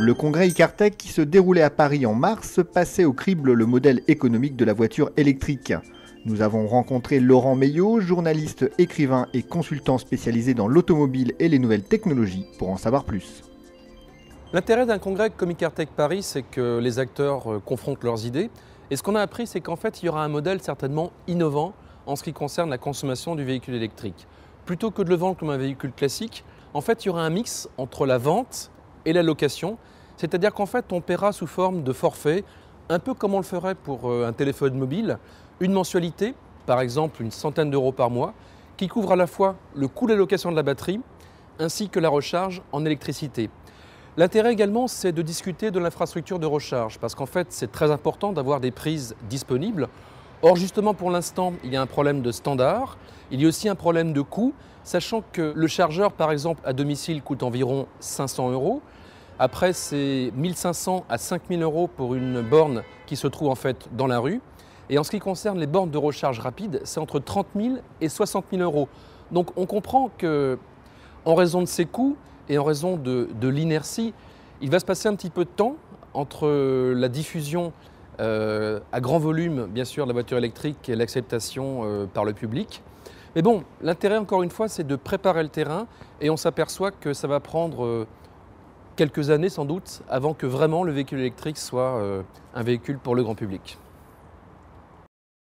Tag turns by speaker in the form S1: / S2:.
S1: Le congrès Icartech qui se déroulait à Paris en mars passait au crible le modèle économique de la voiture électrique. Nous avons rencontré Laurent Meillot, journaliste, écrivain et consultant spécialisé dans l'automobile et les nouvelles technologies, pour en savoir plus.
S2: L'intérêt d'un congrès comme Icartech Paris, c'est que les acteurs confrontent leurs idées. Et ce qu'on a appris, c'est qu'en fait, il y aura un modèle certainement innovant en ce qui concerne la consommation du véhicule électrique. Plutôt que de le vendre comme un véhicule classique, en fait, il y aura un mix entre la vente et la location. C'est-à-dire qu'en fait, on paiera sous forme de forfait, un peu comme on le ferait pour un téléphone mobile, une mensualité, par exemple une centaine d'euros par mois, qui couvre à la fois le coût de la location de la batterie ainsi que la recharge en électricité. L'intérêt également, c'est de discuter de l'infrastructure de recharge, parce qu'en fait, c'est très important d'avoir des prises disponibles. Or, justement, pour l'instant, il y a un problème de standard, il y a aussi un problème de coût, sachant que le chargeur, par exemple, à domicile coûte environ 500 euros. Après, c'est 1500 à 5000 euros pour une borne qui se trouve en fait dans la rue. Et en ce qui concerne les bornes de recharge rapide, c'est entre 30 000 et 60 000 euros. Donc on comprend qu'en raison de ces coûts et en raison de l'inertie, il va se passer un petit peu de temps entre la diffusion à grand volume, bien sûr, de la voiture électrique et l'acceptation par le public. Mais bon, l'intérêt, encore une fois, c'est de préparer le terrain et on s'aperçoit que ça va prendre quelques années sans doute avant que vraiment le véhicule électrique soit un véhicule pour le grand public.